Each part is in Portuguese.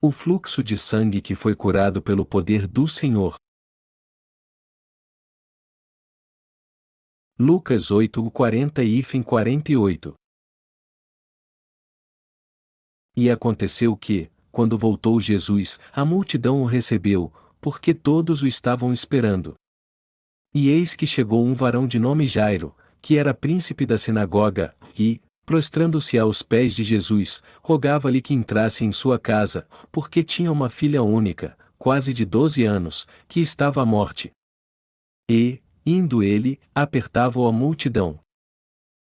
O fluxo de sangue que foi curado pelo poder do Senhor. Lucas 8:40 e 48. E aconteceu que, quando voltou Jesus, a multidão o recebeu, porque todos o estavam esperando. E eis que chegou um varão de nome Jairo, que era príncipe da sinagoga, e, prostrando-se aos pés de Jesus, rogava-lhe que entrasse em sua casa, porque tinha uma filha única, quase de 12 anos, que estava à morte. E, indo ele, apertava-o a multidão.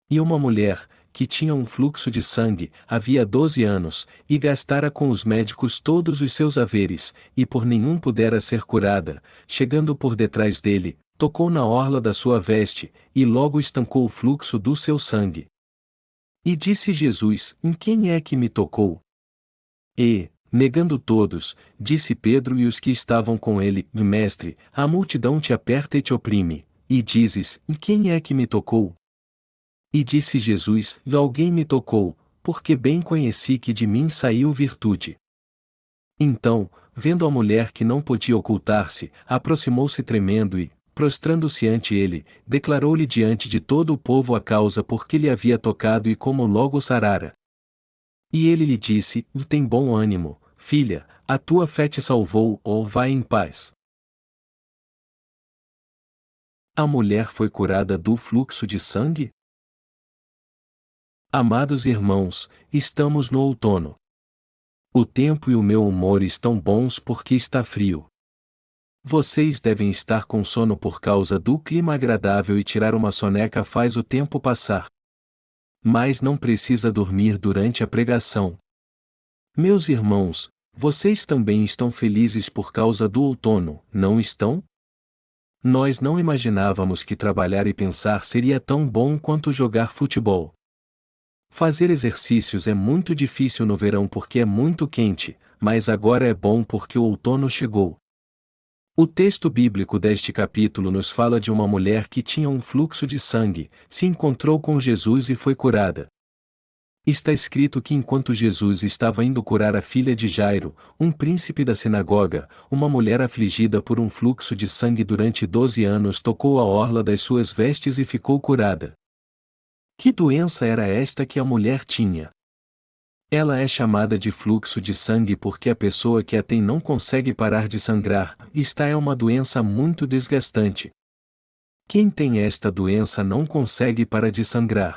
E uma mulher, que tinha um fluxo de sangue, havia 12 anos, e gastara com os médicos todos os seus haveres, e por nenhum pudera ser curada, chegando por detrás dele, tocou na orla da sua veste, e logo estancou o fluxo do seu sangue. E disse Jesus: Em quem é que me tocou? E, negando todos, disse Pedro e os que estavam com ele: Mestre, a multidão te aperta e te oprime, e dizes: Em quem é que me tocou? E disse Jesus: Alguém me tocou, porque bem conheci que de mim saiu virtude. Então, vendo a mulher que não podia ocultar-se, aproximou-se tremendo e, prostrando-se ante ele, declarou-lhe diante de todo o povo a causa por que lhe havia tocado e como logo sarara. E ele lhe disse: Tem bom ânimo, filha, a tua fé te salvou, ou vai em paz. A mulher foi curada do fluxo de sangue? Amados irmãos, estamos no outono. O tempo e o meu humor estão bons porque está frio. Vocês devem estar com sono por causa do clima agradável e tirar uma soneca faz o tempo passar. Mas não precisa dormir durante a pregação. Meus irmãos, vocês também estão felizes por causa do outono, não estão? Nós não imaginávamos que trabalhar e pensar seria tão bom quanto jogar futebol. Fazer exercícios é muito difícil no verão porque é muito quente, mas agora é bom porque o outono chegou. O texto bíblico deste capítulo nos fala de uma mulher que tinha um fluxo de sangue, se encontrou com Jesus e foi curada. Está escrito que enquanto Jesus estava indo curar a filha de Jairo, um príncipe da sinagoga, uma mulher afligida por um fluxo de sangue durante 12 anos tocou a orla das suas vestes e ficou curada. Que doença era esta que a mulher tinha? Ela é chamada de fluxo de sangue porque a pessoa que a tem não consegue parar de sangrar, esta é uma doença muito desgastante. Quem tem esta doença não consegue parar de sangrar.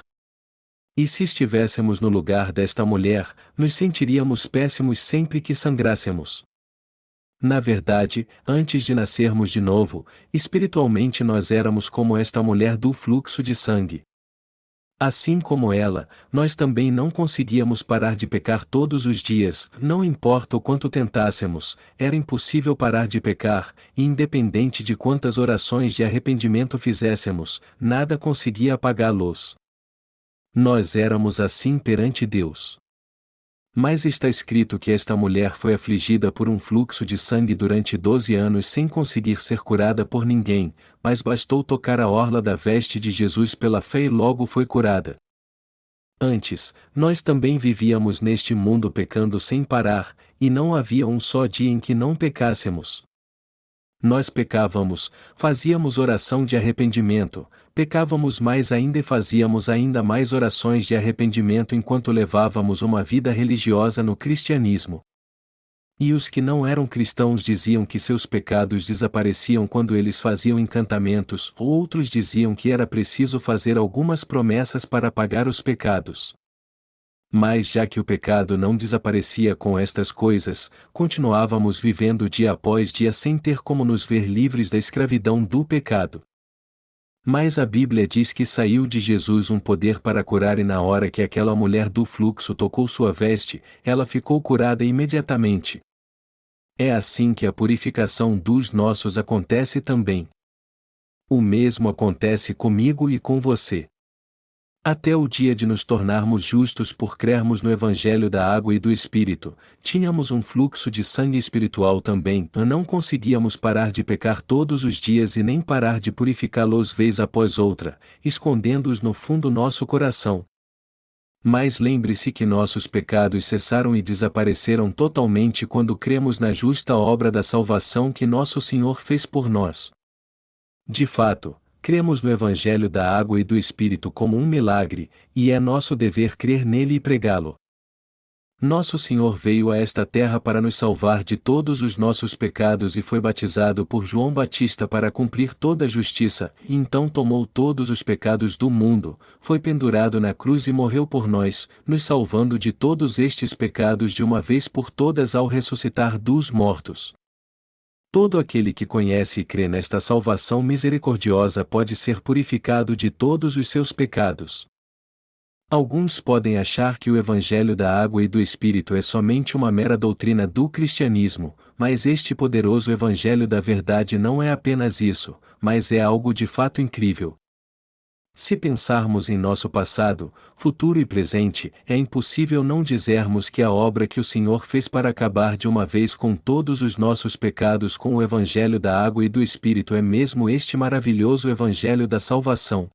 E se estivéssemos no lugar desta mulher, nos sentiríamos péssimos sempre que sangrássemos. Na verdade, antes de nascermos de novo, espiritualmente nós éramos como esta mulher do fluxo de sangue. Assim como ela, nós também não conseguíamos parar de pecar todos os dias, não importa o quanto tentássemos, era impossível parar de pecar, e independente de quantas orações de arrependimento fizéssemos, nada conseguia apagá-los. Nós éramos assim perante Deus. Mas está escrito que esta mulher foi afligida por um fluxo de sangue durante 12 anos sem conseguir ser curada por ninguém, mas bastou tocar a orla da veste de Jesus pela fé e logo foi curada. Antes, nós também vivíamos neste mundo pecando sem parar, e não havia um só dia em que não pecássemos. Nós pecávamos, fazíamos oração de arrependimento, pecávamos mais ainda e fazíamos ainda mais orações de arrependimento enquanto levávamos uma vida religiosa no cristianismo. E os que não eram cristãos diziam que seus pecados desapareciam quando eles faziam encantamentos, ou outros diziam que era preciso fazer algumas promessas para apagar os pecados. Mas já que o pecado não desaparecia com estas coisas, continuávamos vivendo dia após dia sem ter como nos ver livres da escravidão do pecado. Mas a Bíblia diz que saiu de Jesus um poder para curar e na hora que aquela mulher do fluxo tocou sua veste, ela ficou curada imediatamente. É assim que a purificação dos nossos acontece também. O mesmo acontece comigo e com você. Até o dia de nos tornarmos justos por crermos no Evangelho da Água e do Espírito, tínhamos um fluxo de sangue espiritual também, não conseguíamos parar de pecar todos os dias e nem parar de purificá-los vez após outra, escondendo-os no fundo nosso coração. Mas lembre-se que nossos pecados cessaram e desapareceram totalmente quando cremos na justa obra da salvação que nosso Senhor fez por nós. De fato, cremos no Evangelho da Água e do Espírito como um milagre, e é nosso dever crer nele e pregá-lo. Nosso Senhor veio a esta terra para nos salvar de todos os nossos pecados e foi batizado por João Batista para cumprir toda a justiça, e então tomou todos os pecados do mundo, foi pendurado na cruz e morreu por nós, nos salvando de todos estes pecados de uma vez por todas ao ressuscitar dos mortos. Todo aquele que conhece e crê nesta salvação misericordiosa pode ser purificado de todos os seus pecados. Alguns podem achar que o Evangelho da Água e do Espírito é somente uma mera doutrina do cristianismo, mas este poderoso Evangelho da verdade não é apenas isso, mas é algo de fato incrível. Se pensarmos em nosso passado, futuro e presente, é impossível não dizermos que a obra que o Senhor fez para acabar de uma vez com todos os nossos pecados com o Evangelho da Água e do Espírito é mesmo este maravilhoso Evangelho da salvação.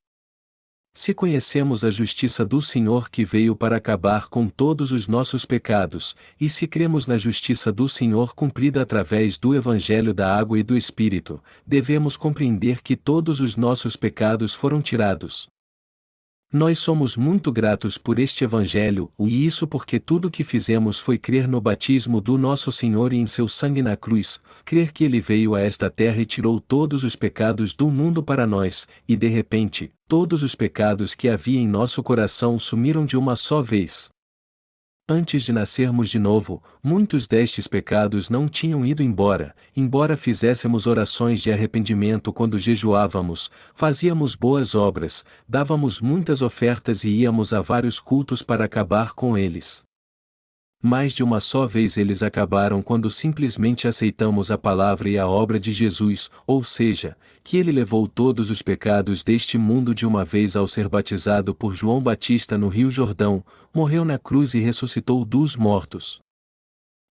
Se conhecemos a justiça do Senhor que veio para acabar com todos os nossos pecados, e se cremos na justiça do Senhor cumprida através do Evangelho da Água e do Espírito, devemos compreender que todos os nossos pecados foram tirados. Nós somos muito gratos por este Evangelho, e isso porque tudo o que fizemos foi crer no batismo do nosso Senhor e em seu sangue na cruz, crer que Ele veio a esta terra e tirou todos os pecados do mundo para nós, e de repente, todos os pecados que havia em nosso coração sumiram de uma só vez. Antes de nascermos de novo, muitos destes pecados não tinham ido embora, embora fizéssemos orações de arrependimento quando jejuávamos, fazíamos boas obras, dávamos muitas ofertas e íamos a vários cultos para acabar com eles. Mais de uma só vez eles acabaram quando simplesmente aceitamos a palavra e a obra de Jesus, ou seja, que ele levou todos os pecados deste mundo de uma vez ao ser batizado por João Batista no Rio Jordão, morreu na cruz e ressuscitou dos mortos.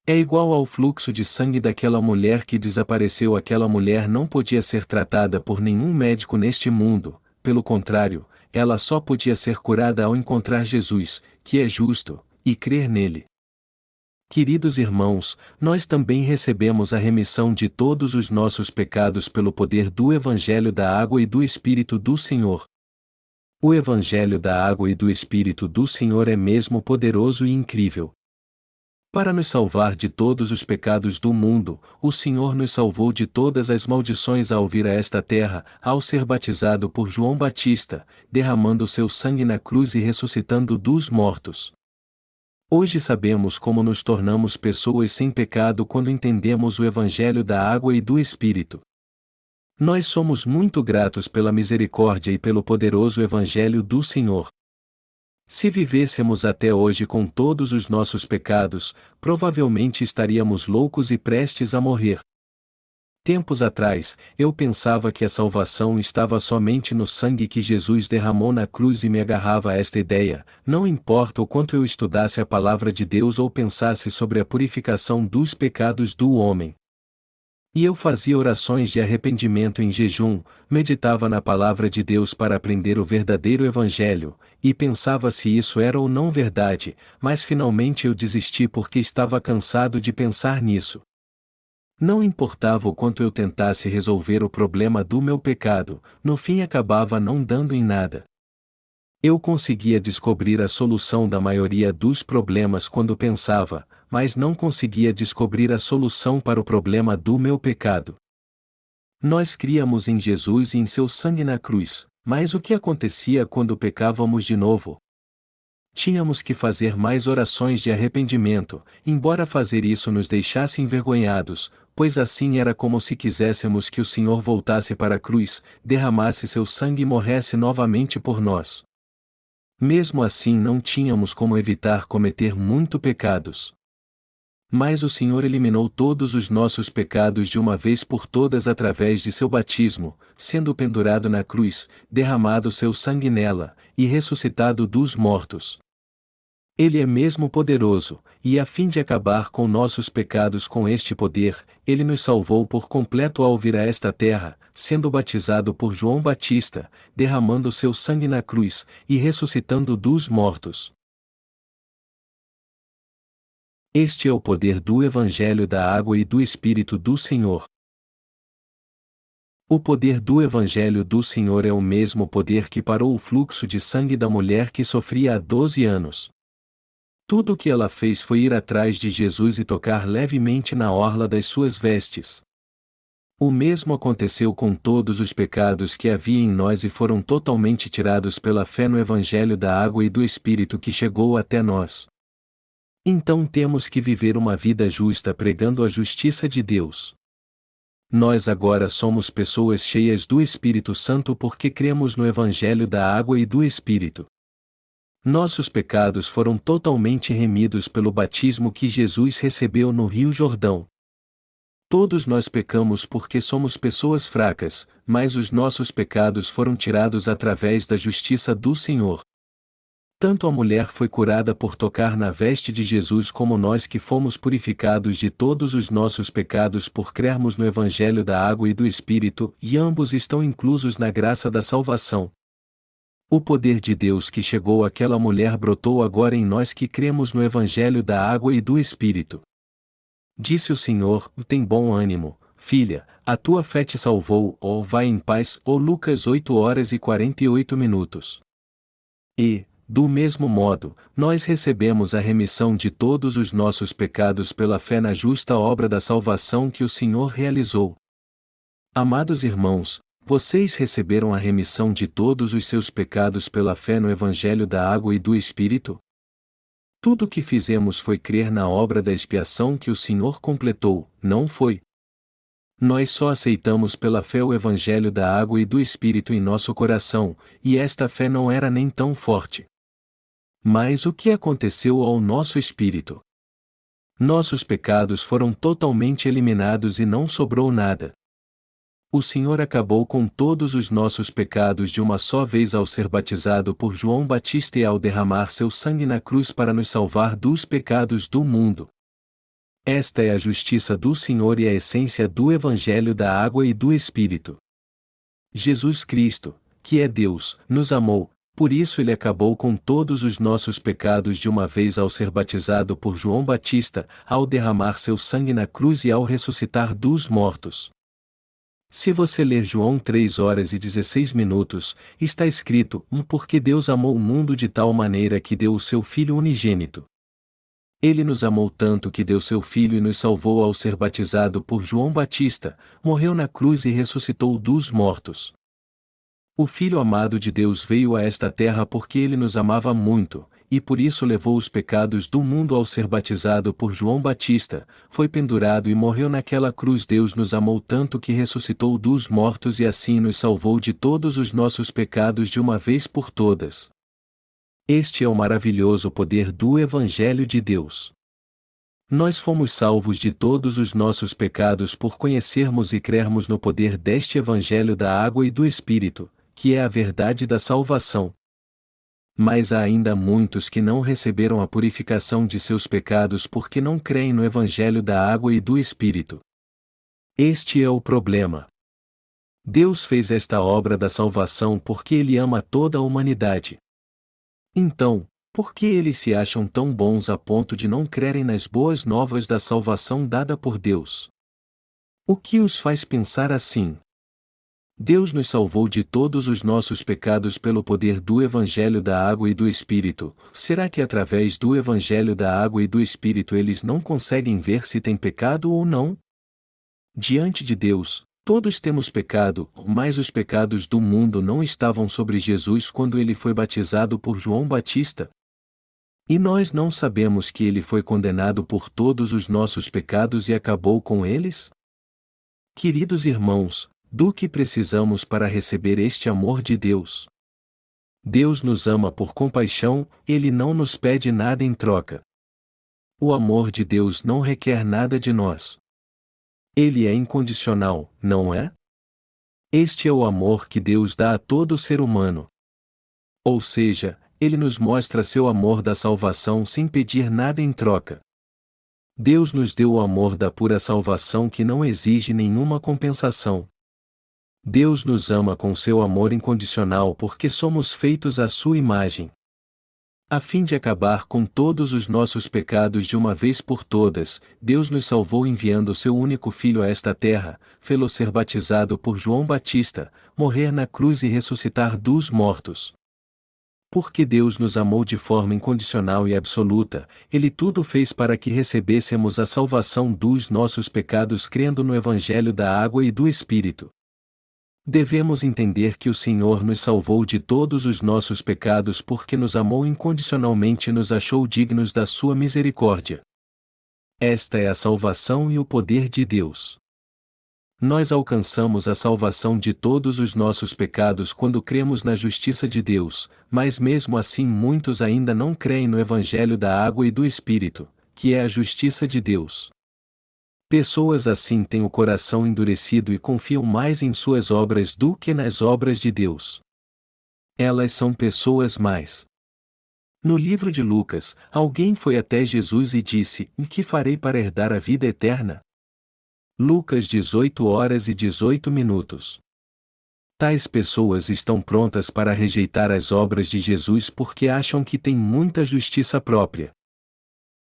É igual ao fluxo de sangue daquela mulher que desapareceu. Aquela mulher não podia ser tratada por nenhum médico neste mundo, pelo contrário, ela só podia ser curada ao encontrar Jesus, que é justo, e crer nele. Queridos irmãos, nós também recebemos a remissão de todos os nossos pecados pelo poder do Evangelho da Água e do Espírito do Senhor. O Evangelho da Água e do Espírito do Senhor é mesmo poderoso e incrível. Para nos salvar de todos os pecados do mundo, o Senhor nos salvou de todas as maldições ao vir a esta terra, ao ser batizado por João Batista, derramando seu sangue na cruz e ressuscitando dos mortos. Hoje sabemos como nos tornamos pessoas sem pecado quando entendemos o Evangelho da Água e do Espírito. Nós somos muito gratos pela misericórdia e pelo poderoso Evangelho do Senhor. Se vivêssemos até hoje com todos os nossos pecados, provavelmente estaríamos loucos e prestes a morrer. Tempos atrás, eu pensava que a salvação estava somente no sangue que Jesus derramou na cruz e me agarrava a esta ideia, não importa o quanto eu estudasse a palavra de Deus ou pensasse sobre a purificação dos pecados do homem. E eu fazia orações de arrependimento em jejum, meditava na palavra de Deus para aprender o verdadeiro Evangelho, e pensava se isso era ou não verdade, mas finalmente eu desisti porque estava cansado de pensar nisso. Não importava o quanto eu tentasse resolver o problema do meu pecado, no fim acabava não dando em nada. Eu conseguia descobrir a solução da maioria dos problemas quando pensava, mas não conseguia descobrir a solução para o problema do meu pecado. Nós críamos em Jesus e em seu sangue na cruz, mas o que acontecia quando pecávamos de novo? Tínhamos que fazer mais orações de arrependimento, embora fazer isso nos deixasse envergonhados, pois assim era como se quiséssemos que o Senhor voltasse para a cruz, derramasse seu sangue e morresse novamente por nós. Mesmo assim não tínhamos como evitar cometer muito pecados. Mas o Senhor eliminou todos os nossos pecados de uma vez por todas através de seu batismo, sendo pendurado na cruz, derramado seu sangue nela, e ressuscitado dos mortos. Ele é mesmo poderoso, e a fim de acabar com nossos pecados com este poder, ele nos salvou por completo ao vir a esta terra, sendo batizado por João Batista, derramando seu sangue na cruz, e ressuscitando dos mortos. Este é o poder do Evangelho da Água e do Espírito do Senhor. O poder do Evangelho do Senhor é o mesmo poder que parou o fluxo de sangue da mulher que sofria há 12 anos. Tudo o que ela fez foi ir atrás de Jesus e tocar levemente na orla das suas vestes. O mesmo aconteceu com todos os pecados que havia em nós e foram totalmente tirados pela fé no Evangelho da Água e do Espírito que chegou até nós. Então temos que viver uma vida justa pregando a justiça de Deus. Nós agora somos pessoas cheias do Espírito Santo porque cremos no Evangelho da Água e do Espírito. Nossos pecados foram totalmente remidos pelo batismo que Jesus recebeu no Rio Jordão. Todos nós pecamos porque somos pessoas fracas, mas os nossos pecados foram tirados através da justiça do Senhor. Tanto a mulher foi curada por tocar na veste de Jesus como nós que fomos purificados de todos os nossos pecados por crermos no Evangelho da Água e do Espírito, e ambos estão inclusos na graça da salvação. O poder de Deus que chegou àquela mulher brotou agora em nós que cremos no Evangelho da Água e do Espírito. Disse o Senhor: tem bom ânimo, filha, a tua fé te salvou, vai em paz. Lucas 8h48. E, do mesmo modo, nós recebemos a remissão de todos os nossos pecados pela fé na justa obra da salvação que o Senhor realizou. Amados irmãos, vocês receberam a remissão de todos os seus pecados pela fé no Evangelho da Água e do Espírito? Tudo o que fizemos foi crer na obra da expiação que o Senhor completou, não foi? Nós só aceitamos pela fé o Evangelho da Água e do Espírito em nosso coração, e esta fé não era nem tão forte. Mas o que aconteceu ao nosso espírito? Nossos pecados foram totalmente eliminados e não sobrou nada. O Senhor acabou com todos os nossos pecados de uma só vez ao ser batizado por João Batista e ao derramar seu sangue na cruz para nos salvar dos pecados do mundo. Esta é a justiça do Senhor e a essência do Evangelho da Água e do Espírito. Jesus Cristo, que é Deus, nos amou. Por isso ele acabou com todos os nossos pecados de uma vez ao ser batizado por João Batista, ao derramar seu sangue na cruz e ao ressuscitar dos mortos. Se você ler João 3h16, está escrito: porque Deus amou o mundo de tal maneira que deu o seu Filho unigênito. Ele nos amou tanto que deu seu Filho e nos salvou ao ser batizado por João Batista, morreu na cruz e ressuscitou dos mortos. O Filho amado de Deus veio a esta terra porque ele nos amava muito, e por isso levou os pecados do mundo ao ser batizado por João Batista, foi pendurado e morreu naquela cruz. Deus nos amou tanto que ressuscitou dos mortos e assim nos salvou de todos os nossos pecados de uma vez por todas. Este é o maravilhoso poder do Evangelho de Deus. Nós fomos salvos de todos os nossos pecados por conhecermos e crermos no poder deste Evangelho da Água e do Espírito, que é a verdade da salvação. Mas há ainda muitos que não receberam a purificação de seus pecados porque não creem no Evangelho da Água e do Espírito. Este é o problema. Deus fez esta obra da salvação porque Ele ama toda a humanidade. Então, por que eles se acham tão bons a ponto de não crerem nas boas novas da salvação dada por Deus? O que os faz pensar assim? Deus nos salvou de todos os nossos pecados pelo poder do Evangelho da Água e do Espírito. Será que através do Evangelho da Água e do Espírito eles não conseguem ver se têm pecado ou não? Diante de Deus, todos temos pecado, mas os pecados do mundo não estavam sobre Jesus quando ele foi batizado por João Batista. E nós não sabemos que ele foi condenado por todos os nossos pecados e acabou com eles? Queridos irmãos, do que precisamos para receber este amor de Deus? Deus nos ama por compaixão, Ele não nos pede nada em troca. O amor de Deus não requer nada de nós. Ele é incondicional, não é? Este é o amor que Deus dá a todo ser humano. Ou seja, Ele nos mostra seu amor da salvação sem pedir nada em troca. Deus nos deu o amor da pura salvação que não exige nenhuma compensação. Deus nos ama com seu amor incondicional porque somos feitos à sua imagem. A fim de acabar com todos os nossos pecados de uma vez por todas, Deus nos salvou enviando seu único Filho a esta terra, fê-lo ser batizado por João Batista, morrer na cruz e ressuscitar dos mortos. Porque Deus nos amou de forma incondicional e absoluta, Ele tudo fez para que recebêssemos a salvação dos nossos pecados crendo no Evangelho da Água e do Espírito. Devemos entender que o Senhor nos salvou de todos os nossos pecados porque nos amou incondicionalmente e nos achou dignos da sua misericórdia. Esta é a salvação e o poder de Deus. Nós alcançamos a salvação de todos os nossos pecados quando cremos na justiça de Deus, mas mesmo assim muitos ainda não creem no Evangelho da Água e do Espírito, que é a justiça de Deus. Pessoas assim têm o coração endurecido e confiam mais em suas obras do que nas obras de Deus. Elas são pessoas más. No livro de Lucas, alguém foi até Jesus e disse: "O que farei para herdar a vida eterna?" Lucas 18h18. Tais pessoas estão prontas para rejeitar as obras de Jesus porque acham que têm muita justiça própria.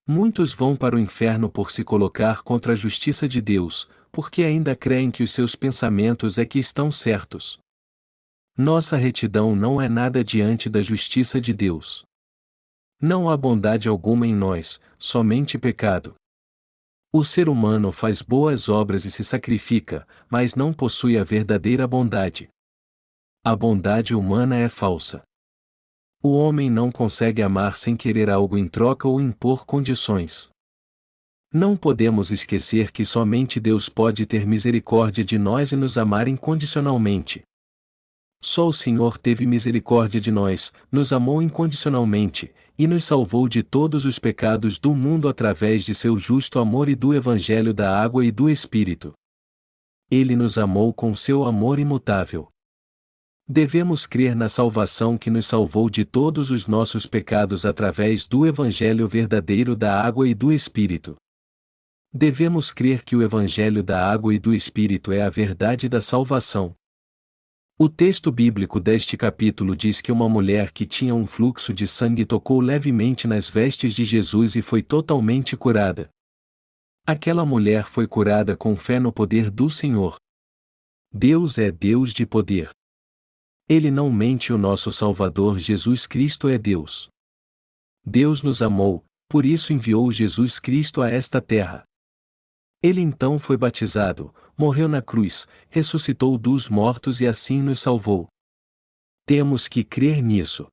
Muitos vão para o inferno por se colocar contra a justiça de Deus, porque ainda creem que os seus pensamentos é que estão certos. Nossa retidão não é nada diante da justiça de Deus. Não há bondade alguma em nós, somente pecado. O ser humano faz boas obras e se sacrifica, mas não possui a verdadeira bondade. A bondade humana é falsa. O homem não consegue amar sem querer algo em troca ou impor condições. Não podemos esquecer que somente Deus pode ter misericórdia de nós e nos amar incondicionalmente. Só o Senhor teve misericórdia de nós, nos amou incondicionalmente, e nos salvou de todos os pecados do mundo através de seu justo amor e do Evangelho da Água e do Espírito. Ele nos amou com seu amor imutável. Devemos crer na salvação que nos salvou de todos os nossos pecados através do Evangelho verdadeiro da Água e do Espírito. Devemos crer que o Evangelho da Água e do Espírito é a verdade da salvação. O texto bíblico deste capítulo diz que uma mulher que tinha um fluxo de sangue tocou levemente nas vestes de Jesus e foi totalmente curada. Aquela mulher foi curada com fé no poder do Senhor. Deus é Deus de poder. Ele não mente, o nosso Salvador Jesus Cristo é Deus. Deus nos amou, por isso enviou Jesus Cristo a esta terra. Ele então foi batizado, morreu na cruz, ressuscitou dos mortos e assim nos salvou. Temos que crer nisso.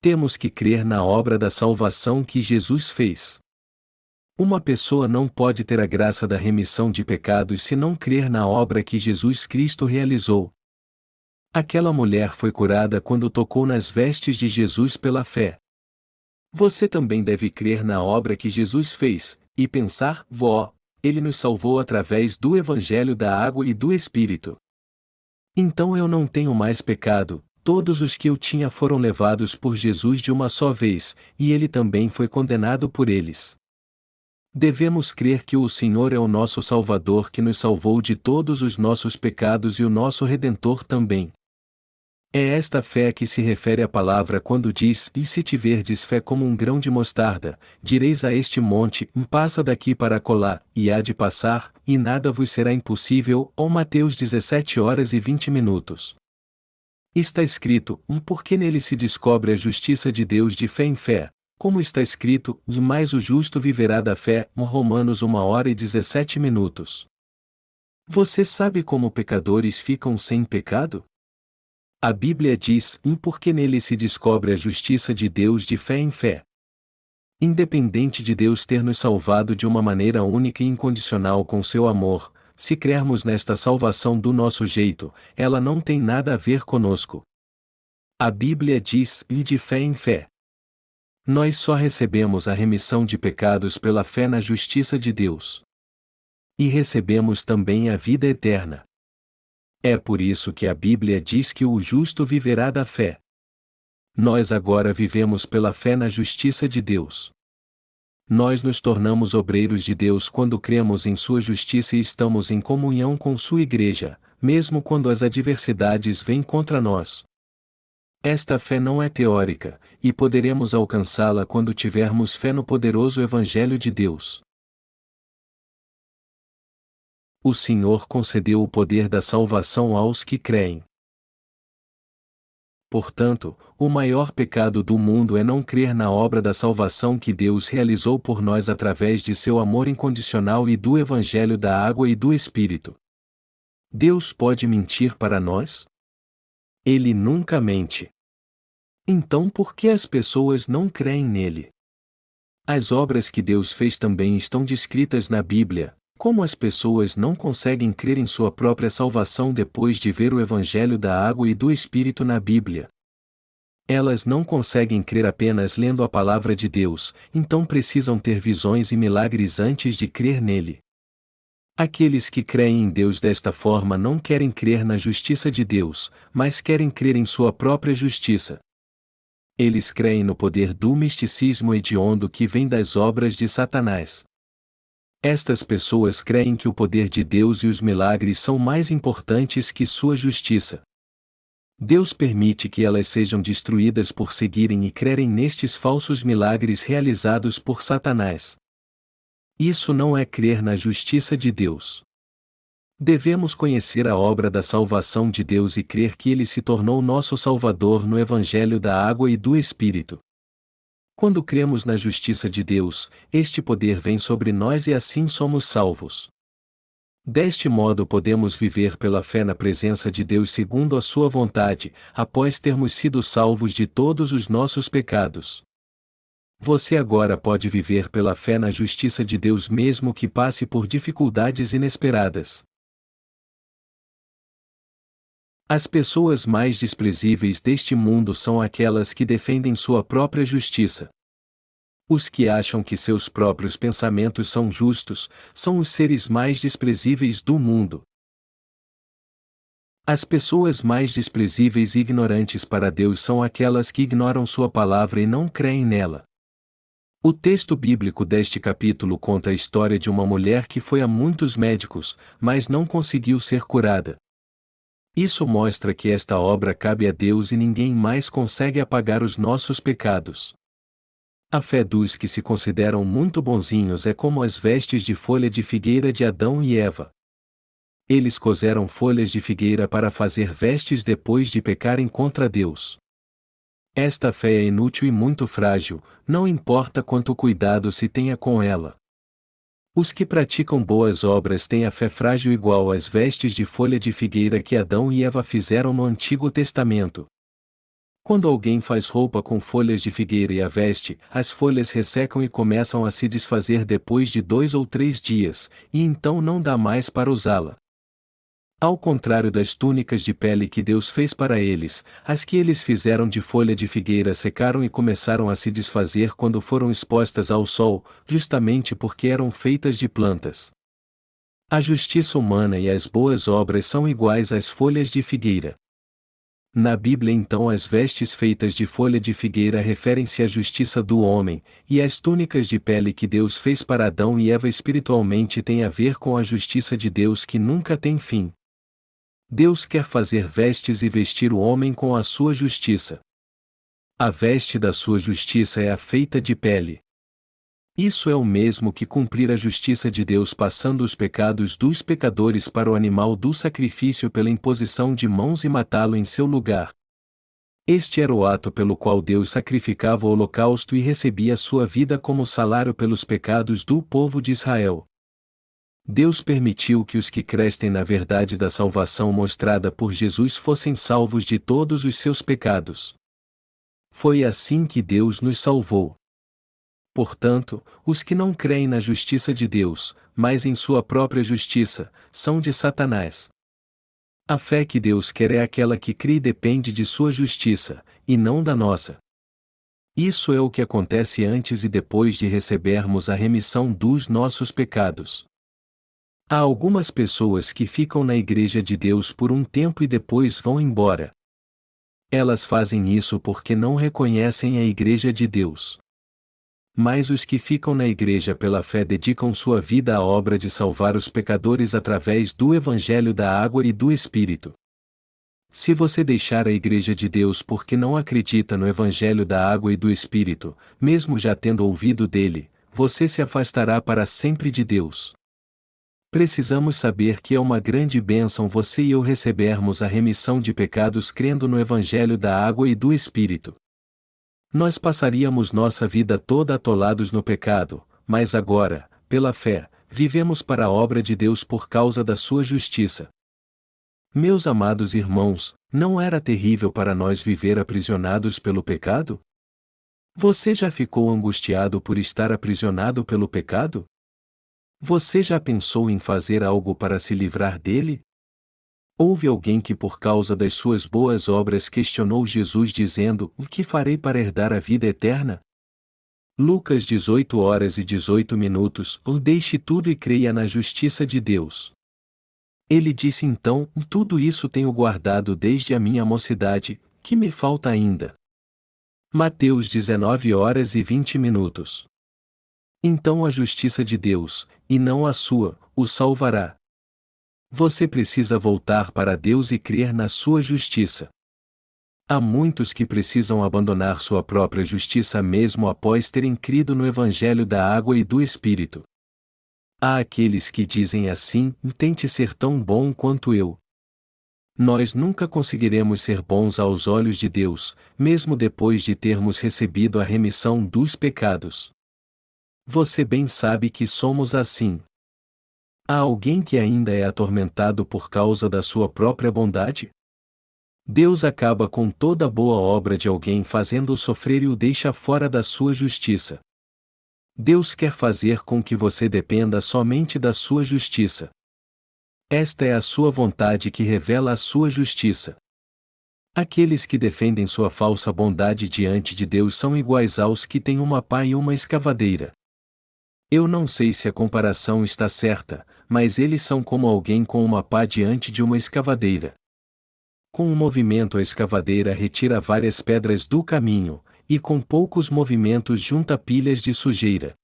Temos que crer na obra da salvação que Jesus fez. Uma pessoa não pode ter a graça da remissão de pecados se não crer na obra que Jesus Cristo realizou. Aquela mulher foi curada quando tocou nas vestes de Jesus pela fé. Você também deve crer na obra que Jesus fez, e pensar: Ele nos salvou através do Evangelho da Água e do Espírito. Então eu não tenho mais pecado, todos os que eu tinha foram levados por Jesus de uma só vez, e ele também foi condenado por eles. Devemos crer que o Senhor é o nosso Salvador que nos salvou de todos os nossos pecados e o nosso Redentor também. É esta fé que se refere à palavra quando diz: "E se tiverdes fé como um grão de mostarda, direis a este monte: passa daqui para acolá, e há de passar, e nada vos será impossível." Ou Mateus 17h20. Está escrito: porque nele se descobre a justiça de Deus de fé em fé, como está escrito: "Mais o justo viverá da fé." Romanos 1h17. Você sabe como pecadores ficam sem pecado? A Bíblia diz: porque nele se descobre a justiça de Deus de fé em fé. Independente de Deus ter nos salvado de uma maneira única e incondicional com seu amor, se crermos nesta salvação do nosso jeito, ela não tem nada a ver conosco. A Bíblia diz: de fé em fé. Nós só recebemos a remissão de pecados pela fé na justiça de Deus. E recebemos também a vida eterna. É por isso que a Bíblia diz que o justo viverá da fé. Nós agora vivemos pela fé na justiça de Deus. Nós nos tornamos obreiros de Deus quando cremos em sua justiça e estamos em comunhão com sua igreja, mesmo quando as adversidades vêm contra nós. Esta fé não é teórica, e poderemos alcançá-la quando tivermos fé no poderoso Evangelho de Deus. O Senhor concedeu o poder da salvação aos que creem. Portanto, o maior pecado do mundo é não crer na obra da salvação que Deus realizou por nós através de seu amor incondicional e do Evangelho da água e do Espírito. Deus pode mentir para nós? Ele nunca mente. Então por que as pessoas não creem nele? As obras que Deus fez também estão descritas na Bíblia. Como as pessoas não conseguem crer em sua própria salvação depois de ver o Evangelho da água e do Espírito na Bíblia? Elas não conseguem crer apenas lendo a palavra de Deus, então precisam ter visões e milagres antes de crer nele. Aqueles que creem em Deus desta forma não querem crer na justiça de Deus, mas querem crer em sua própria justiça. Eles creem no poder do misticismo hediondo que vem das obras de Satanás. Estas pessoas creem que o poder de Deus e os milagres são mais importantes que sua justiça. Deus permite que elas sejam destruídas por seguirem e crerem nestes falsos milagres realizados por Satanás. Isso não é crer na justiça de Deus. Devemos conhecer a obra da salvação de Deus e crer que Ele se tornou nosso Salvador no Evangelho da água e do Espírito. Quando cremos na justiça de Deus, este poder vem sobre nós e assim somos salvos. Deste modo podemos viver pela fé na presença de Deus segundo a sua vontade, após termos sido salvos de todos os nossos pecados. Você agora pode viver pela fé na justiça de Deus mesmo que passe por dificuldades inesperadas. As pessoas mais desprezíveis deste mundo são aquelas que defendem sua própria justiça. Os que acham que seus próprios pensamentos são justos, são os seres mais desprezíveis do mundo. As pessoas mais desprezíveis e ignorantes para Deus são aquelas que ignoram sua palavra e não creem nela. O texto bíblico deste capítulo conta a história de uma mulher que foi a muitos médicos, mas não conseguiu ser curada. Isso mostra que esta obra cabe a Deus e ninguém mais consegue apagar os nossos pecados. A fé dos que se consideram muito bonzinhos é como as vestes de folha de figueira de Adão e Eva. Eles coseram folhas de figueira para fazer vestes depois de pecarem contra Deus. Esta fé é inútil e muito frágil, não importa quanto cuidado se tenha com ela. Os que praticam boas obras têm a fé frágil igual às vestes de folha de figueira que Adão e Eva fizeram no Antigo Testamento. Quando alguém faz roupa com folhas de figueira e a veste, as folhas ressecam e começam a se desfazer depois de 2 ou 3 dias, e então não dá mais para usá-la. Ao contrário das túnicas de pele que Deus fez para eles, as que eles fizeram de folha de figueira secaram e começaram a se desfazer quando foram expostas ao sol, justamente porque eram feitas de plantas. A justiça humana e as boas obras são iguais às folhas de figueira. Na Bíblia então as vestes feitas de folha de figueira referem-se à justiça do homem, e as túnicas de pele que Deus fez para Adão e Eva espiritualmente têm a ver com a justiça de Deus que nunca tem fim. Deus quer fazer vestes e vestir o homem com a sua justiça. A veste da sua justiça é a feita de pele. Isso é o mesmo que cumprir a justiça de Deus passando os pecados dos pecadores para o animal do sacrifício pela imposição de mãos e matá-lo em seu lugar. Este era o ato pelo qual Deus sacrificava o holocausto e recebia sua vida como salário pelos pecados do povo de Israel. Deus permitiu que os que crescem na verdade da salvação mostrada por Jesus fossem salvos de todos os seus pecados. Foi assim que Deus nos salvou. Portanto, os que não creem na justiça de Deus, mas em sua própria justiça, são de Satanás. A fé que Deus quer é aquela que crê e depende de sua justiça, e não da nossa. Isso é o que acontece antes e depois de recebermos a remissão dos nossos pecados. Há algumas pessoas que ficam na Igreja de Deus por um tempo e depois vão embora. Elas fazem isso porque não reconhecem a Igreja de Deus. Mas os que ficam na Igreja pela fé dedicam sua vida à obra de salvar os pecadores através do Evangelho da água e do Espírito. Se você deixar a Igreja de Deus porque não acredita no Evangelho da Água e do Espírito, mesmo já tendo ouvido dele, você se afastará para sempre de Deus. Precisamos saber que é uma grande bênção você e eu recebermos a remissão de pecados crendo no Evangelho da Água e do Espírito. Nós passaríamos nossa vida toda atolados no pecado, mas agora, pela fé, vivemos para a obra de Deus por causa da sua justiça. Meus amados irmãos, não era terrível para nós viver aprisionados pelo pecado? Você já ficou angustiado por estar aprisionado pelo pecado? Você já pensou em fazer algo para se livrar dele? Houve alguém que por causa das suas boas obras questionou Jesus dizendo: "O que farei para herdar a vida eterna?" Lucas 18h18. Deixe tudo e creia na justiça de Deus. Ele disse então: "Tudo isso tenho guardado desde a minha mocidade, que me falta ainda?" Mateus 19h20. Então a justiça de Deus, e não a sua, o salvará. Você precisa voltar para Deus e crer na sua justiça. Há muitos que precisam abandonar sua própria justiça mesmo após terem crido no Evangelho da Água e do Espírito. Há aqueles que dizem assim: "Tente ser tão bom quanto eu." Nós nunca conseguiremos ser bons aos olhos de Deus, mesmo depois de termos recebido a remissão dos pecados. Você bem sabe que somos assim. Há alguém que ainda é atormentado por causa da sua própria bondade? Deus acaba com toda boa obra de alguém fazendo-o sofrer e o deixa fora da sua justiça. Deus quer fazer com que você dependa somente da sua justiça. Esta é a sua vontade que revela a sua justiça. Aqueles que defendem sua falsa bondade diante de Deus são iguais aos que têm uma pá e uma escavadeira. Eu não sei se a comparação está certa, mas eles são como alguém com uma pá diante de uma escavadeira. Com um movimento a escavadeira retira várias pedras do caminho, e com poucos movimentos junta pilhas de sujeira.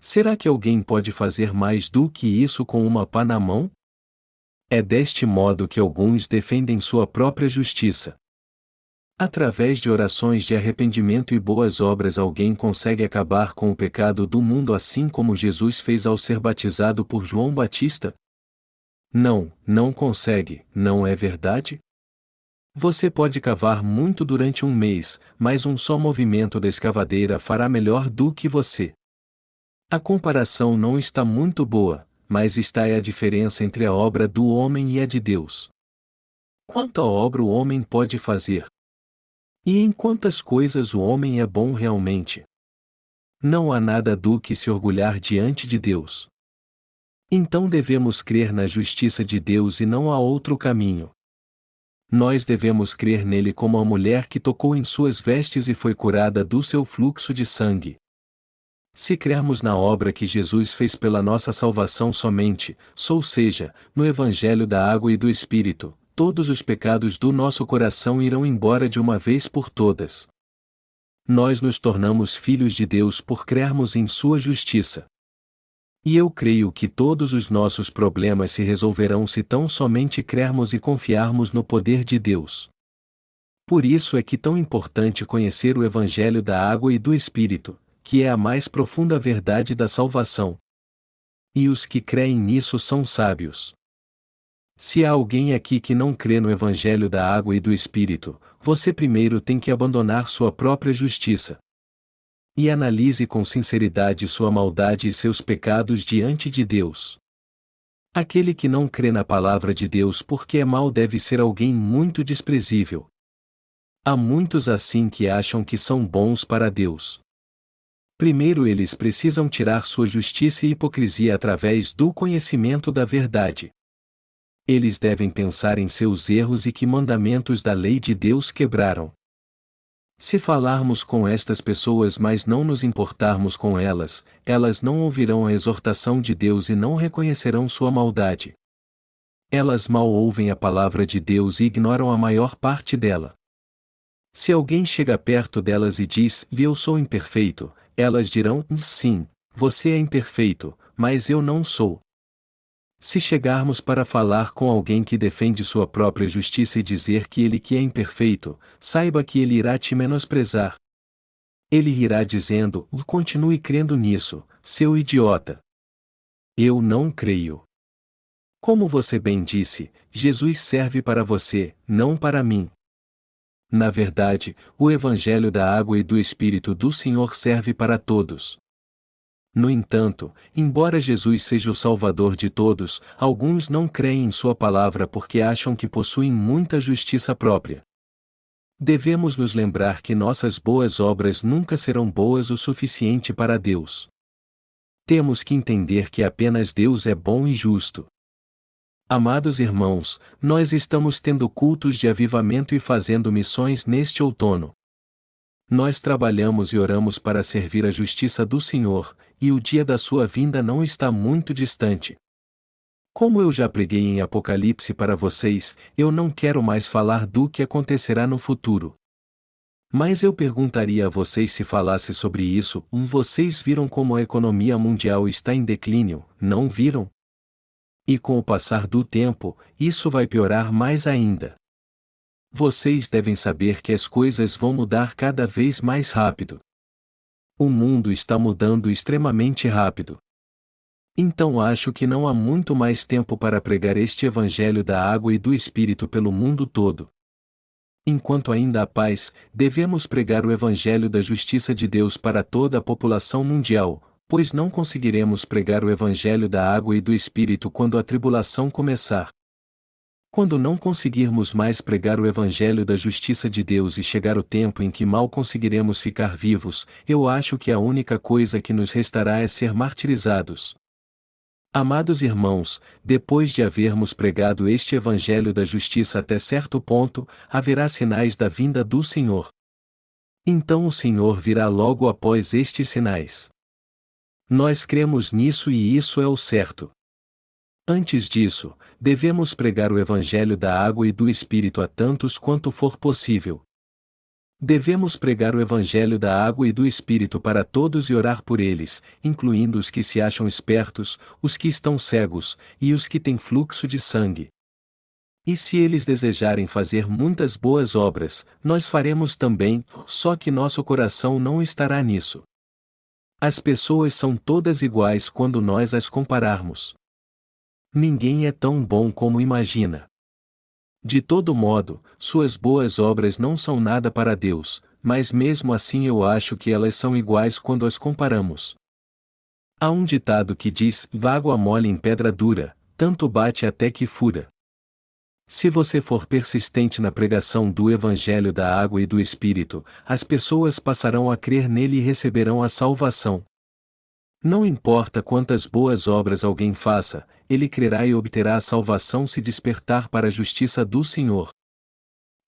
Será que alguém pode fazer mais do que isso com uma pá na mão? É deste modo que alguns defendem sua própria justiça. Através de orações de arrependimento e boas obras alguém consegue acabar com o pecado do mundo assim como Jesus fez ao ser batizado por João Batista? Não, não consegue, não é verdade? Você pode cavar muito durante um mês, mas um só movimento da escavadeira fará melhor do que você. A comparação não está muito boa, mas está é a diferença entre a obra do homem e a de Deus. Quanta obra o homem pode fazer? E em quantas coisas o homem é bom realmente? Não há nada do que se orgulhar diante de Deus. Então devemos crer na justiça de Deus e não há outro caminho. Nós devemos crer nele como a mulher que tocou em suas vestes e foi curada do seu fluxo de sangue. Se crermos na obra que Jesus fez pela nossa salvação somente, ou seja, no Evangelho da Água e do Espírito, todos os pecados do nosso coração irão embora de uma vez por todas. Nós nos tornamos filhos de Deus por crermos em sua justiça. E eu creio que todos os nossos problemas se resolverão se tão somente crermos e confiarmos no poder de Deus. Por isso é que tão importante conhecer o Evangelho da Água e do Espírito, que é a mais profunda verdade da salvação. E os que creem nisso são sábios. Se há alguém aqui que não crê no Evangelho da Água e do Espírito, você primeiro tem que abandonar sua própria justiça. E analise com sinceridade sua maldade e seus pecados diante de Deus. Aquele que não crê na palavra de Deus porque é mau deve ser alguém muito desprezível. Há muitos assim que acham que são bons para Deus. Primeiro eles precisam tirar sua justiça e hipocrisia através do conhecimento da verdade. Eles devem pensar em seus erros e que mandamentos da lei de Deus quebraram. Se falarmos com estas pessoas mas não nos importarmos com elas, elas não ouvirão a exortação de Deus e não reconhecerão sua maldade. Elas mal ouvem a palavra de Deus e ignoram a maior parte dela. Se alguém chega perto delas e diz: "Eu sou imperfeito", elas dirão: "Sim, você é imperfeito, mas eu não sou." Se chegarmos para falar com alguém que defende sua própria justiça e dizer que é imperfeito, saiba que ele irá te menosprezar. Ele irá dizendo: continue crendo nisso, seu idiota. Eu não creio. Como você bem disse, Jesus serve para você, não para mim. Na verdade, o Evangelho da água e do Espírito do Senhor serve para todos. No entanto, embora Jesus seja o Salvador de todos, alguns não creem em sua palavra porque acham que possuem muita justiça própria. Devemos nos lembrar que nossas boas obras nunca serão boas o suficiente para Deus. Temos que entender que apenas Deus é bom e justo. Amados irmãos, nós estamos tendo cultos de avivamento e fazendo missões neste outono. Nós trabalhamos e oramos para servir a justiça do Senhor, e o dia da sua vinda não está muito distante. Como eu já preguei em Apocalipse para vocês, eu não quero mais falar do que acontecerá no futuro. Mas eu perguntaria a vocês se falasse sobre isso: vocês viram como a economia mundial está em declínio, não viram? E com o passar do tempo, isso vai piorar mais ainda. Vocês devem saber que as coisas vão mudar cada vez mais rápido. O mundo está mudando extremamente rápido. Então acho que não há muito mais tempo para pregar este Evangelho da água e do Espírito pelo mundo todo. Enquanto ainda há paz, devemos pregar o Evangelho da justiça de Deus para toda a população mundial, pois não conseguiremos pregar o Evangelho da água e do Espírito quando a tribulação começar. Quando não conseguirmos mais pregar o Evangelho da justiça de Deus e chegar o tempo em que mal conseguiremos ficar vivos, eu acho que a única coisa que nos restará é ser martirizados. Amados irmãos, depois de havermos pregado este Evangelho da justiça até certo ponto, haverá sinais da vinda do Senhor. Então o Senhor virá logo após estes sinais. Nós cremos nisso e isso é o certo. Antes disso, devemos pregar o Evangelho da água e do Espírito a tantos quanto for possível. Devemos pregar o Evangelho da água e do Espírito para todos e orar por eles, incluindo os que se acham espertos, os que estão cegos, e os que têm fluxo de sangue. E se eles desejarem fazer muitas boas obras, nós faremos também, só que nosso coração não estará nisso. As pessoas são todas iguais quando nós as compararmos. Ninguém é tão bom como imagina. De todo modo, suas boas obras não são nada para Deus, mas mesmo assim eu acho que elas são iguais quando as comparamos. Há um ditado que diz: água mole em pedra dura, tanto bate até que fura. Se você for persistente na pregação do Evangelho da água e do Espírito, as pessoas passarão a crer nele e receberão a salvação. Não importa quantas boas obras alguém faça, ele crerá e obterá a salvação se despertar para a justiça do Senhor.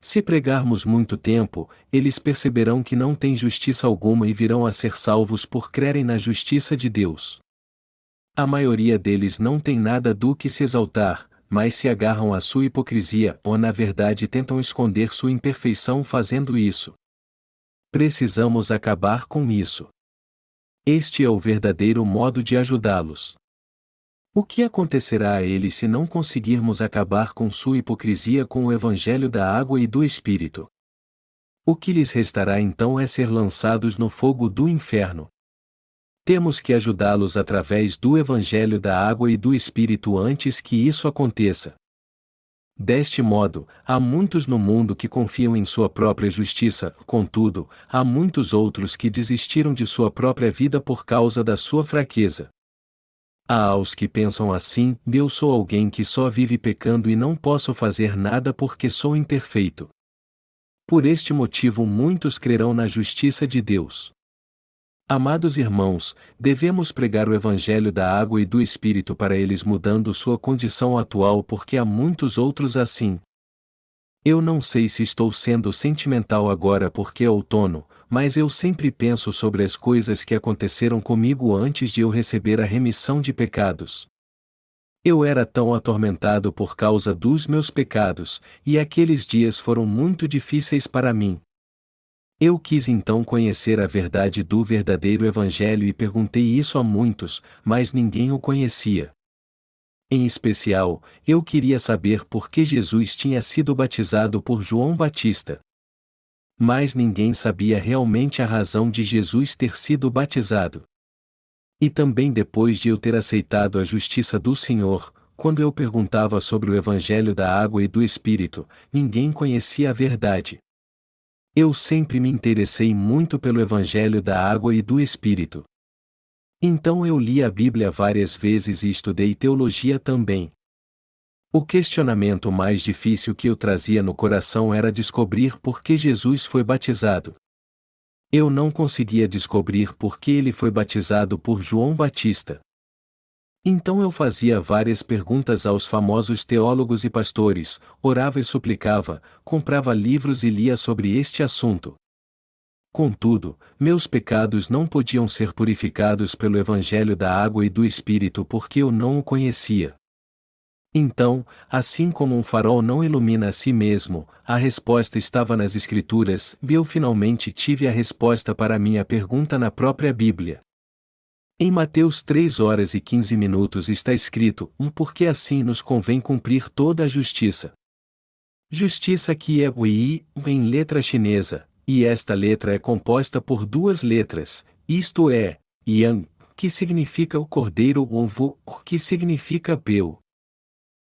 Se pregarmos muito tempo, eles perceberão que não tem justiça alguma e virão a ser salvos por crerem na justiça de Deus. A maioria deles não tem nada do que se exaltar, mas se agarram à sua hipocrisia ou na verdade tentam esconder sua imperfeição fazendo isso. Precisamos acabar com isso. Este é o verdadeiro modo de ajudá-los. O que acontecerá a eles se não conseguirmos acabar com sua hipocrisia com o Evangelho da água e do Espírito? O que lhes restará então é ser lançados no fogo do inferno. Temos que ajudá-los através do Evangelho da água e do Espírito antes que isso aconteça. Deste modo, há muitos no mundo que confiam em sua própria justiça, contudo, há muitos outros que desistiram de sua própria vida por causa da sua fraqueza. Há os que pensam assim: eu sou alguém que só vive pecando e não posso fazer nada porque sou imperfeito. Por este motivo muitos crerão na justiça de Deus. Amados irmãos, devemos pregar o Evangelho da água e do Espírito para eles mudando sua condição atual porque há muitos outros assim. Eu não sei se estou sendo sentimental agora porque é outono, mas eu sempre penso sobre as coisas que aconteceram comigo antes de eu receber a remissão de pecados. Eu era tão atormentado por causa dos meus pecados, e aqueles dias foram muito difíceis para mim. Eu quis então conhecer a verdade do verdadeiro Evangelho e perguntei isso a muitos, mas ninguém o conhecia. Em especial, eu queria saber por que Jesus tinha sido batizado por João Batista. Mas ninguém sabia realmente a razão de Jesus ter sido batizado. E também depois de eu ter aceitado a justiça do Senhor, quando eu perguntava sobre o Evangelho da Água e do Espírito, ninguém conhecia a verdade. Eu sempre me interessei muito pelo Evangelho da Água e do Espírito. Então eu li a Bíblia várias vezes e estudei teologia também. O questionamento mais difícil que eu trazia no coração era descobrir por que Jesus foi batizado. Eu não conseguia descobrir por que ele foi batizado por João Batista. Então eu fazia várias perguntas aos famosos teólogos e pastores, orava e suplicava, comprava livros e lia sobre este assunto. Contudo, meus pecados não podiam ser purificados pelo Evangelho da Água e do Espírito porque eu não o conhecia. Então, assim como um farol não ilumina a si mesmo, a resposta estava nas Escrituras, e eu finalmente tive a resposta para a minha pergunta na própria Bíblia. Em Mateus 3h15 está escrito: porque assim nos convém cumprir toda a justiça. Justiça que é Ui, em letra chinesa, e esta letra é composta por duas letras, isto é, Yang, que significa o cordeiro, ou Vo, que significa peu.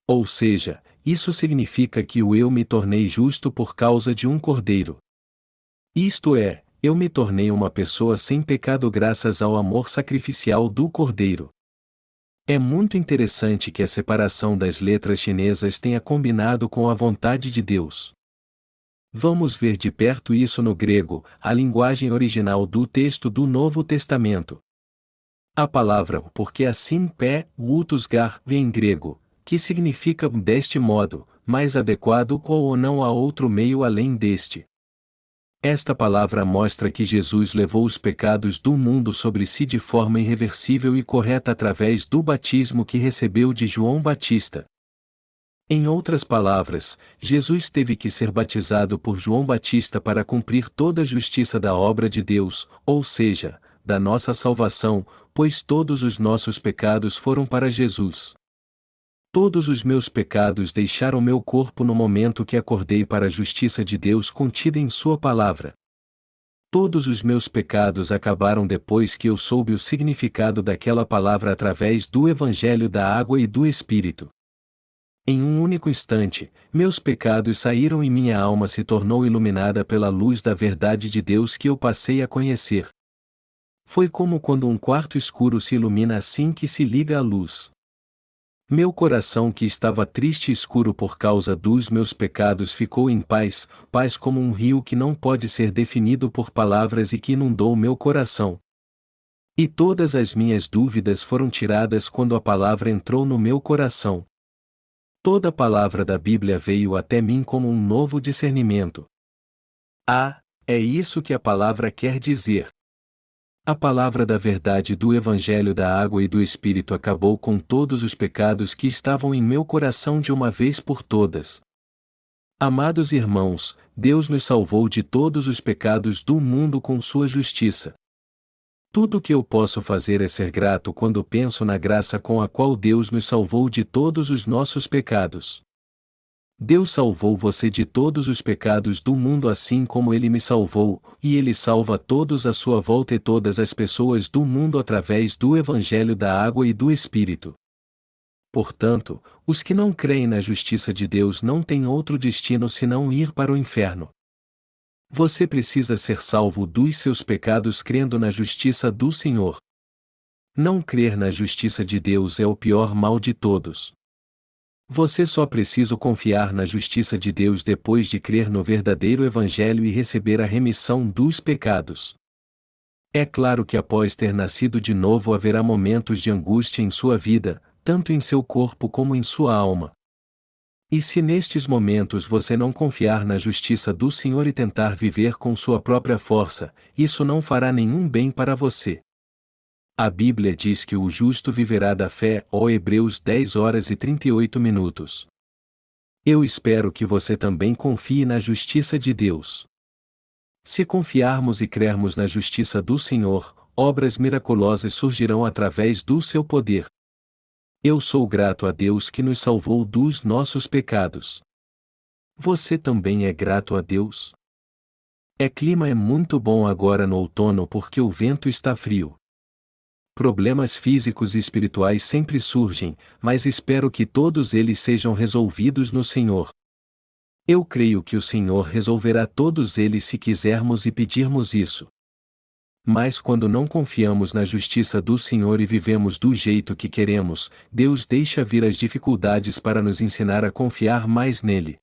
Ou seja, isso significa que eu me tornei justo por causa de um cordeiro. Isto é, eu me tornei uma pessoa sem pecado graças ao amor sacrificial do cordeiro. É muito interessante que a separação das letras chinesas tenha combinado com a vontade de Deus. Vamos ver de perto isso no grego, a linguagem original do texto do Novo Testamento. A palavra porque assim pé, utusgar, em grego, que significa deste modo, mais adequado ou não há outro meio além deste. Esta palavra mostra que Jesus levou os pecados do mundo sobre si de forma irreversível e correta através do batismo que recebeu de João Batista. Em outras palavras, Jesus teve que ser batizado por João Batista para cumprir toda a justiça da obra de Deus, ou seja, da nossa salvação, pois todos os nossos pecados foram para Jesus. Todos os meus pecados deixaram meu corpo no momento que acordei para a justiça de Deus contida em Sua palavra. Todos os meus pecados acabaram depois que eu soube o significado daquela palavra através do Evangelho da Água e do Espírito. Em um único instante, meus pecados saíram e minha alma se tornou iluminada pela luz da verdade de Deus que eu passei a conhecer. Foi como quando um quarto escuro se ilumina assim que se liga a luz. Meu coração que estava triste e escuro por causa dos meus pecados ficou em paz, paz como um rio que não pode ser definido por palavras e que inundou meu coração. E todas as minhas dúvidas foram tiradas quando a palavra entrou no meu coração. Toda palavra da Bíblia veio até mim como um novo discernimento. Ah, é isso que a palavra quer dizer. A palavra da verdade do Evangelho da Água e do Espírito acabou com todos os pecados que estavam em meu coração de uma vez por todas. Amados irmãos, Deus nos salvou de todos os pecados do mundo com sua justiça. Tudo o que eu posso fazer é ser grato quando penso na graça com a qual Deus nos salvou de todos os nossos pecados. Deus salvou você de todos os pecados do mundo assim como Ele me salvou, e Ele salva todos à sua volta e todas as pessoas do mundo através do Evangelho da Água e do Espírito. Portanto, os que não creem na justiça de Deus não têm outro destino senão ir para o inferno. Você precisa ser salvo dos seus pecados crendo na justiça do Senhor. Não crer na justiça de Deus é o pior mal de todos. Você só precisa confiar na justiça de Deus depois de crer no verdadeiro Evangelho e receber a remissão dos pecados. É claro que após ter nascido de novo haverá momentos de angústia em sua vida, tanto em seu corpo como em sua alma. E se nestes momentos você não confiar na justiça do Senhor e tentar viver com sua própria força, isso não fará nenhum bem para você. A Bíblia diz que o justo viverá da fé, ó Hebreus 10h38. Eu espero que você também confie na justiça de Deus. Se confiarmos e crermos na justiça do Senhor, obras miraculosas surgirão através do seu poder. Eu sou grato a Deus que nos salvou dos nossos pecados. Você também é grato a Deus? Clima é muito bom agora no outono porque o vento está frio. Problemas físicos e espirituais sempre surgem, mas espero que todos eles sejam resolvidos no Senhor. Eu creio que o Senhor resolverá todos eles se quisermos e pedirmos isso. Mas quando não confiamos na justiça do Senhor e vivemos do jeito que queremos, Deus deixa vir as dificuldades para nos ensinar a confiar mais nele.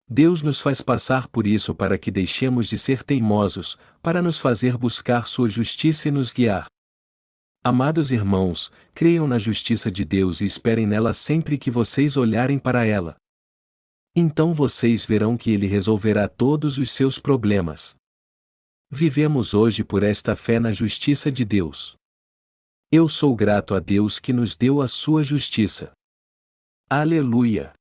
Deus nos faz passar por isso para que deixemos de ser teimosos, para nos fazer buscar sua justiça e nos guiar. Amados irmãos, creiam na justiça de Deus e esperem nela sempre que vocês olharem para ela. Então vocês verão que Ele resolverá todos os seus problemas. Vivemos hoje por esta fé na justiça de Deus. Eu sou grato a Deus que nos deu a sua justiça. Aleluia!